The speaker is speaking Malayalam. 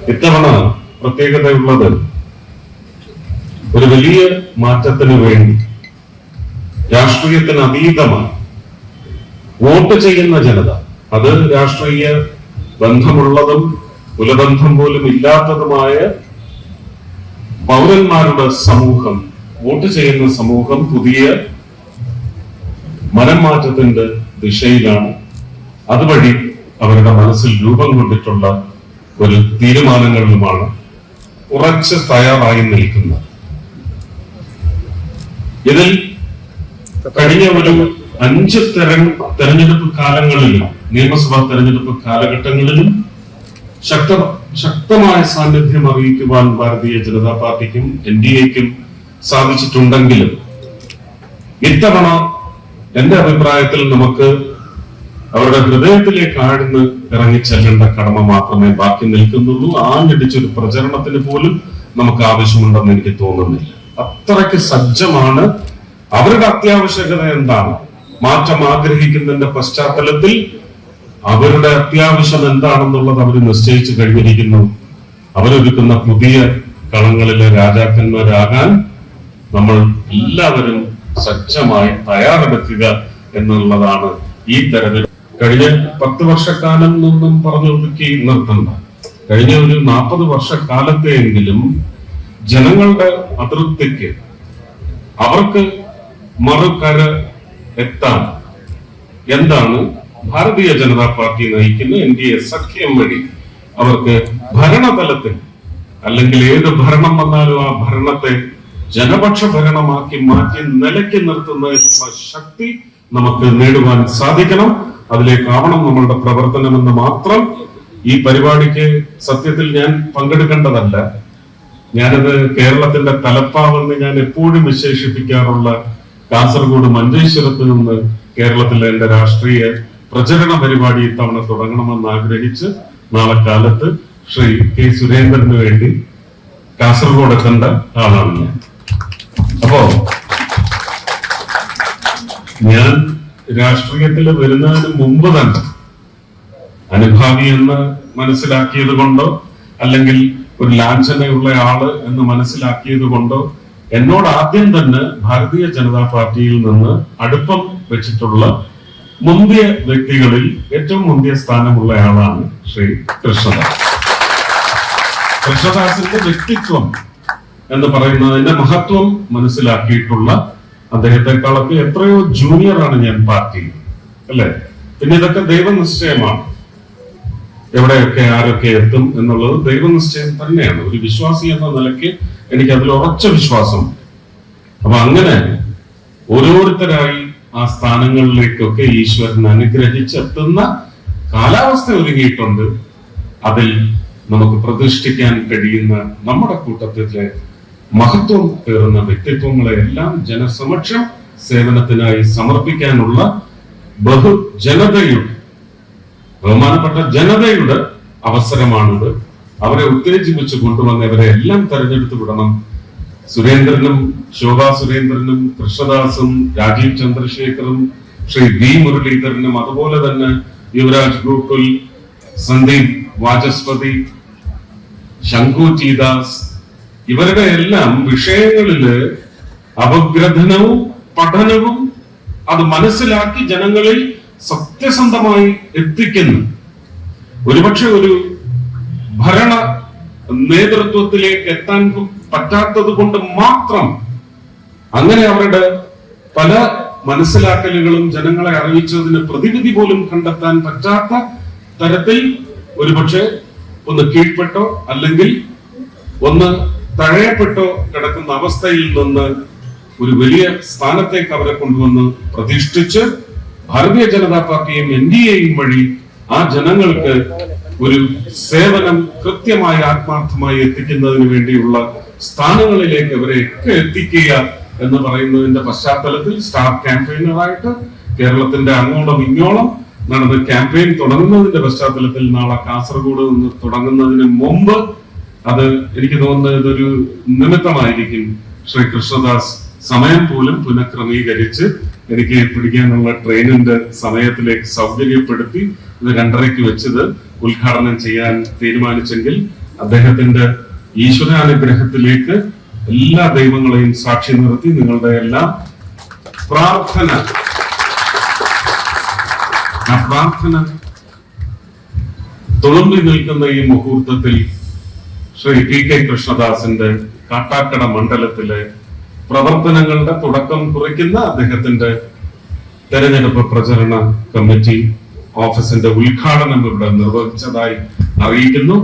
ഇത്തവണ പ്രത്യേകതയുള്ളത് ഒരു വലിയ മാറ്റത്തിന് വേണ്ടി രാഷ്ട്രീയത്തിന് അതീതമായി വോട്ട് ചെയ്യുന്ന ജനത, അത് രാഷ്ട്രീയ ബന്ധമുള്ളതും കുലബന്ധം പോലും ഇല്ലാത്തതുമായ പൗരന്മാരുടെ സമൂഹം, വോട്ട് ചെയ്യുന്ന സമൂഹം പുതിയ മനംമാറ്റത്തിന്റെ ദിശയിലാണ്. അതുവഴി അവരുടെ മനസ്സിൽ രൂപം കൊണ്ടിട്ടുള്ള ഒരു തീരുമാനങ്ങളിലുമാണ് ഉറച്ച് തയ്യാറായി നിൽക്കുന്നത്. ഇതിൽ കഴിഞ്ഞ ഒരു 5 തെരഞ്ഞെടുപ്പ് കാലങ്ങളിലും നിയമസഭാ തെരഞ്ഞെടുപ്പ് കാലഘട്ടങ്ങളിലും ശക്തമായ സാന്നിധ്യം അറിയിക്കുവാൻ ഭാരതീയ ജനതാ പാർട്ടിക്കും NDAയ്ക്കും സാധിച്ചിട്ടുണ്ടെങ്കിലും ഇത്തവണ എന്റെ അഭിപ്രായത്തിൽ നമുക്ക് അവരുടെ ഹൃദയത്തിലേക്ക് ആഴ്ന്ന് ഇറങ്ങിച്ചെല്ലേണ്ട കടമ മാത്രമേ ബാക്കി നിൽക്കുന്നുള്ളൂ. ആഞ്ഞടിച്ചൊരു പ്രചരണത്തിന് പോലും നമുക്ക് ആവശ്യമുണ്ടെന്ന് എനിക്ക് തോന്നുന്നില്ല. അത്രയ്ക്ക് സജ്ജമാണ്. അവരുടെ അത്യാവശ്യകത എന്താണ്, മാറ്റം ആഗ്രഹിക്കുന്നതിന്റെ പശ്ചാത്തലത്തിൽ അവരുടെ അത്യാവശ്യം എന്താണെന്നുള്ളത് അവർ നിശ്ചയിച്ചു കഴിഞ്ഞിരിക്കുന്നു. അവരൊരുക്കുന്ന പുതിയ കളങ്ങളിലെ രാജാക്കന്മാരാകാൻ നമ്മൾ എല്ലാവരും സജ്ജമായി തയ്യാറെടുക്കുക എന്നുള്ളതാണ് ഈ തെരഞ്ഞെടുപ്പ്. കഴിഞ്ഞ 10 വർഷക്കാലം നിന്നും പറഞ്ഞൊതുക്കി നിർത്തണ്ട. കഴിഞ്ഞ ഒരു 40 വർഷക്കാലത്തെയെങ്കിലും ജനങ്ങളുടെ അതൃപ്തിക്ക്, അവർക്ക് മറുകര എത്താൻ എന്താണ് ഭാരതീയ ജനതാ പാർട്ടി നയിക്കുന്ന NDA സഖ്യം വഴി അവർക്ക് ഭരണതലത്തിൽ, അല്ലെങ്കിൽ ഏത് ഭരണം വന്നാലും ആ ഭരണത്തെ ജനപക്ഷ ഭരണമാക്കി മാറ്റി നിലയ്ക്ക് നിർത്തുന്നതിനുള്ള ശക്തി നമുക്ക് നേടുവാൻ സാധിക്കണം. അതിലേക്കാവണം നമ്മളുടെ പ്രവർത്തനമെന്ന് മാത്രം. ഈ പരിപാടിക്ക് സത്യത്തിൽ ഞാൻ പങ്കെടുക്കേണ്ടതല്ല. ഞാനത് കേരളത്തിന്റെ തലപ്പാവെന്ന് ഞാൻ എപ്പോഴും വിശേഷിപ്പിക്കാറുള്ള കാസർഗോഡ് മഞ്ചേശ്വരത്ത് നിന്ന് കേരളത്തിലെ എന്റെ രാഷ്ട്രീയ പ്രചരണ പരിപാടി ഇത്തവണ തുടങ്ങണമെന്ന് ആഗ്രഹിച്ച് നാളെ കാലത്ത് ശ്രീ കെ സുരേന്ദ്രന് വേണ്ടി കാസർഗോഡ് എത്തേണ്ട ആളാണ് ഞാൻ. അപ്പോ ഞാൻ രാഷ്ട്രീയത്തിൽ വരുന്നതിന് മുമ്പ് തന്നെ അനുഭാവി എന്ന് മനസ്സിലാക്കിയത് കൊണ്ടോ, അല്ലെങ്കിൽ ഒരു ലാഞ്ചനയുള്ള ആള് എന്ന് മനസ്സിലാക്കിയത് കൊണ്ടോ, എന്നോട് ആദ്യം തന്നെ ഭാരതീയ ജനതാ പാർട്ടിയിൽ നിന്ന് അടുപ്പം വെച്ചിട്ടുള്ള മുന്തിയ വ്യക്തികളിൽ ഏറ്റവും മുന്തിയ സ്ഥാനമുള്ള ആളാണ് ശ്രീ കൃഷ്ണദാസ്. കൃഷ്ണദാസിന്റെ വ്യക്തിത്വം എന്ന് പറയുന്നതിന്റെ മഹത്വം മനസ്സിലാക്കിയിട്ടുള്ള അദ്ദേഹത്തെക്കാളൊക്കെ എത്രയോ ജൂനിയറാണ് ഞാൻ പാർട്ടിയിൽ, അല്ലെ? പിന്നെ ഇതൊക്കെ ദൈവനിശ്ചയമാണ്. എവിടെയൊക്കെ ആരൊക്കെ എത്തും എന്നുള്ളത് ദൈവനിശ്ചയം തന്നെയാണ്. ഒരു വിശ്വാസി എന്ന നിലയ്ക്ക് എനിക്ക് അതിൽ ഉറച്ച വിശ്വാസം. അപ്പൊ അങ്ങനെ ഓരോരുത്തരായി ആ സ്ഥാനങ്ങളിലേക്കൊക്കെ ഈശ്വരൻ അനുഗ്രഹിച്ചെത്തുന്ന കാലാവസ്ഥ ഒരുങ്ങിയിട്ടുണ്ട്. അതിൽ നമുക്ക് പ്രതിഷ്ഠിക്കാൻ കഴിയുന്ന നമ്മുടെ കൂട്ടത്തിലെ മഹത്വം പേറുന്ന വ്യക്തിത്വങ്ങളെ എല്ലാം ജനസമക്ഷം സേവനത്തിനായി സമർപ്പിക്കാനുള്ള ബഹുജനതയുടെ, ബഹുമാനപ്പെട്ട ജനതയുടെ അവസരമാണിത്. അവരെ ഉത്തേജിപ്പിച്ച് കൊണ്ടുവന്നവരെ എല്ലാം തെരഞ്ഞെടുത്ത് വിടണം. സുരേന്ദ്രനും, ശോഭാ സുരേന്ദ്രനും, കൃഷ്ണദാസും, രാജീവ് ചന്ദ്രശേഖറും, ശ്രീ വി മുരളീധരനും, അതുപോലെ തന്നെ യുവരാജ് ഗോകുൽ, സന്ദീപ് വാചസ്പതി, ശങ്കു ടി ദാസ്, ഇവരുടെ എല്ലാം വിഷയങ്ങളില് അപഗ്രഥനവും പഠനവും അത് മനസ്സിലാക്കി ജനങ്ങളിൽ സത്യസന്ധമായി എത്തിക്കുന്നു. ഒരുപക്ഷെ ഒരു ഭരണ നേതൃത്വത്തിലേക്ക് എത്താൻ പറ്റാത്തത് കൊണ്ട് മാത്രം അങ്ങനെ അവരുടെ പല മനസ്സിലാക്കലുകളും ജനങ്ങളെ അറിയിച്ചതിന് പ്രതിവിധി പോലും കണ്ടെത്താൻ പറ്റാത്ത തരത്തിൽ ഒരുപക്ഷെ ഒന്ന് കീഴ്പ്പെട്ടോ അല്ലെങ്കിൽ ഒന്ന് തഴയപ്പെട്ടോ കിടക്കുന്ന അവസ്ഥയിൽ നിന്ന് ഒരു വലിയ സ്ഥാനത്തേക്ക് അവരെ കൊണ്ടുവന്ന് പ്രതിഷ്ഠിച്ച് ഭാരതീയ ജനതാ പാർട്ടിയും NDAയും വഴി ആ ജനങ്ങൾക്ക് ഒരു സേവനം കൃത്യമായി ആത്മാർത്ഥമായി എത്തിക്കുന്നതിന് വേണ്ടിയുള്ള സ്ഥാനങ്ങളിലേക്ക് അവരെയൊക്കെ എത്തിക്കുക എന്ന് പറയുന്നതിന്റെ പശ്ചാത്തലത്തിൽ സ്റ്റാർ ക്യാമ്പയിനറായിട്ട് കേരളത്തിന്റെ അങ്ങോളം ഇങ്ങോളം നടന്ന് ക്യാമ്പയിൻ തുടങ്ങുന്നതിന്റെ പശ്ചാത്തലത്തിൽ നാളെ കാസർഗോഡ് നിന്ന് തുടങ്ങുന്നതിന് മുമ്പ് അത് എനിക്ക് തോന്നുന്നത് ഇതൊരു നിമിത്തമായിരിക്കും. ശ്രീ കൃഷ്ണദാസ് സമയം പോലും പുനഃക്രമീകരിച്ച് എനിക്ക് പിടിക്കാനുള്ള ട്രെയിനിന്റെ സമയത്തിലേക്ക് സൗകര്യപ്പെടുത്തി ഇത് 2:30 വെച്ചത് ഉദ്ഘാടനം ചെയ്യാൻ തീരുമാനിച്ചെങ്കിൽ അദ്ദേഹത്തിന്റെ ഈശ്വരാനുഗ്രഹത്തിലേക്ക് എല്ലാ ദൈവങ്ങളെയും സാക്ഷി നിർത്തി നിങ്ങളുടെ എല്ലാം പ്രാർത്ഥന തുളുമ്പി നിൽക്കുന്ന ഈ മുഹൂർത്തത്തിൽ ശ്രീ ടി കെ കൃഷ്ണദാസിന്റെ കാട്ടാക്കട മണ്ഡലത്തിലെ പ്രവർത്തനങ്ങളുടെ തുടക്കം കുറിക്കുന്ന അദ്ദേഹത്തിന്റെ തെരഞ്ഞെടുപ്പ് പ്രചരണ കമ്മിറ്റി ഓഫീസിന്റെ ഉദ്ഘാടനം ഇവിടെ നിർവഹിച്ചതായി അറിയിക്കുന്നു.